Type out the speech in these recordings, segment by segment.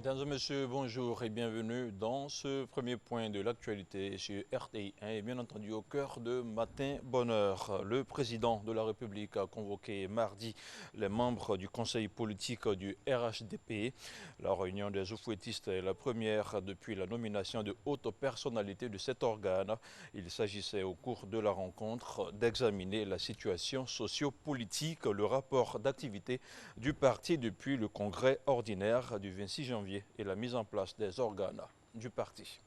Mesdames et messieurs, bonjour et bienvenue dans ce premier point de l'actualité sur RTI1 et bien entendu au cœur de Matin Bonheur. Le président de la République a convoqué mardi les membres du conseil politique du RHDP. La réunion des oufouettistes est la première depuis la nomination de hautes personnalités de cet organe. Il s'agissait au cours de la rencontre d'examiner la situation socio-politique, le rapport d'activité du parti depuis le congrès ordinaire du 26 janvier et la mise en place des organes du parti.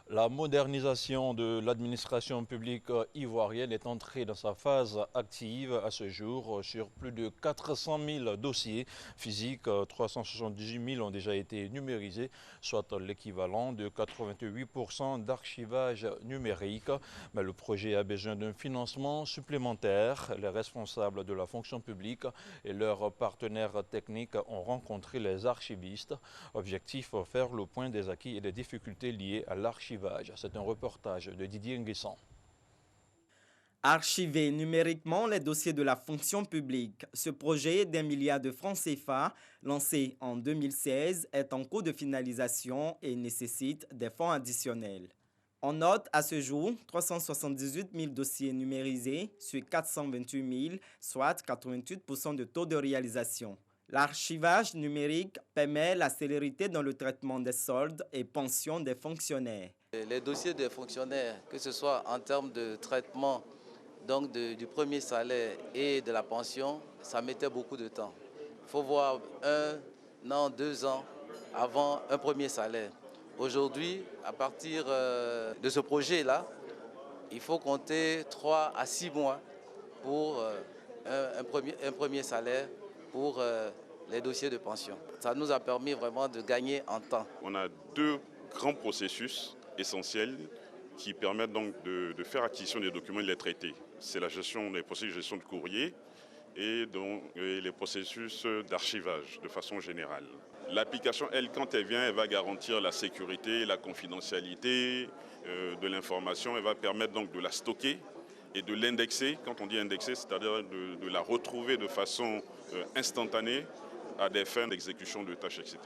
La modernisation de l'administration publique ivoirienne est entrée dans sa phase active à ce jour. Sur plus de 400 000 dossiers physiques, 378 000 ont déjà été numérisés, soit l'équivalent de 88% d'archivage numérique. Mais le projet a besoin d'un financement supplémentaire. Les responsables de la fonction publique et leurs partenaires techniques ont rencontré les archivistes. Objectif, faire le point des acquis et des difficultés liées à l'archivage. C'est un reportage de Didier Nguessan. Archiver numériquement les dossiers de la fonction publique. Ce projet d'1 milliard de francs CFA, lancé en 2016, est en cours de finalisation et nécessite des fonds additionnels. On note à ce jour 378 000 dossiers numérisés sur 428 000, soit 88% de taux de réalisation. L'archivage numérique permet la célérité dans le traitement des soldes et pensions des fonctionnaires. Les dossiers des fonctionnaires, que ce soit en termes de traitement donc du premier salaire et de la pension, ça mettait beaucoup de temps. Il faut voir 1 an, 2 ans avant un premier salaire. Aujourd'hui, à partir de ce projet-là, il faut compter 3 à 6 mois pour un premier salaire pour les dossiers de pension. Ça nous a permis vraiment de gagner en temps. On a 2 grands processus essentiels qui permettent donc de faire acquisition des documents et de les traiter. C'est la gestion des processus de gestion de courrier et les processus d'archivage de façon générale. L'application, elle, quand elle vient, elle va garantir la sécurité, la confidentialité de l'information. Elle va permettre donc de la stocker et de l'indexer. Quand on dit indexer, c'est-à-dire de la retrouver de façon instantanée à des fins d'exécution de tâches, etc.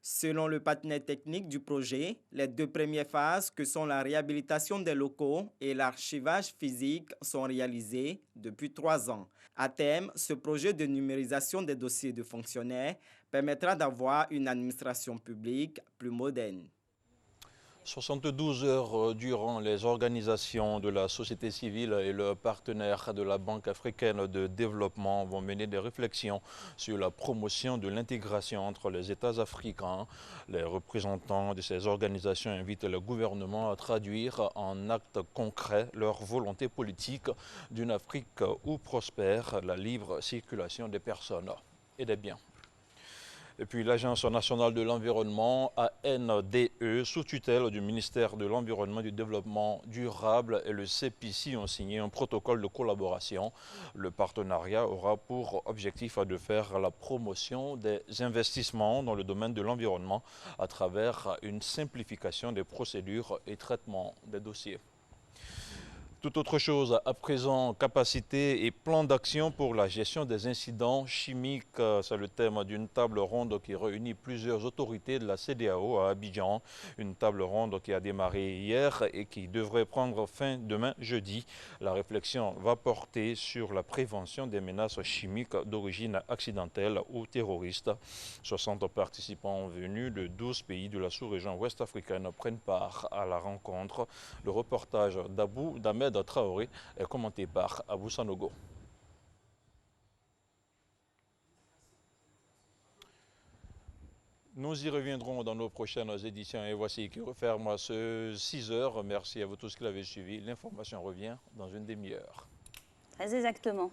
Selon le partenaire technique du projet, les 2 premières phases, que sont la réhabilitation des locaux et l'archivage physique, sont réalisées depuis 3 ans. À terme, ce projet de numérisation des dossiers de fonctionnaires permettra d'avoir une administration publique plus moderne. 72 heures durant, les organisations de la société civile et leurs partenaires de la Banque africaine de développement vont mener des réflexions sur la promotion de l'intégration entre les États africains. Les représentants de ces organisations invitent le gouvernement à traduire en actes concrets leur volonté politique d'une Afrique où prospère la libre circulation des personnes et des biens. Et puis l'Agence nationale de l'environnement, ANDE, sous tutelle du ministère de l'Environnement et du Développement durable et le CEPICI ont signé un protocole de collaboration. Le partenariat aura pour objectif de faire la promotion des investissements dans le domaine de l'environnement à travers une simplification des procédures et traitement des dossiers. Tout autre chose, à présent, capacité et plan d'action pour la gestion des incidents chimiques. C'est le thème d'une table ronde qui réunit plusieurs autorités de la CEDEAO à Abidjan. Une table ronde qui a démarré hier et qui devrait prendre fin demain jeudi. La réflexion va porter sur la prévention des menaces chimiques d'origine accidentelle ou terroriste. 60 participants venus de 12 pays de la sous-région ouest africaine prennent part à la rencontre. Le reportage d'Ahmed Traoré est commenté par Abou Sanogo. Nous y reviendrons dans nos prochaines éditions et voici qui referme ce 6 heures. Merci à vous tous qui l'avez suivi. L'information revient dans une demi-heure. Très exactement.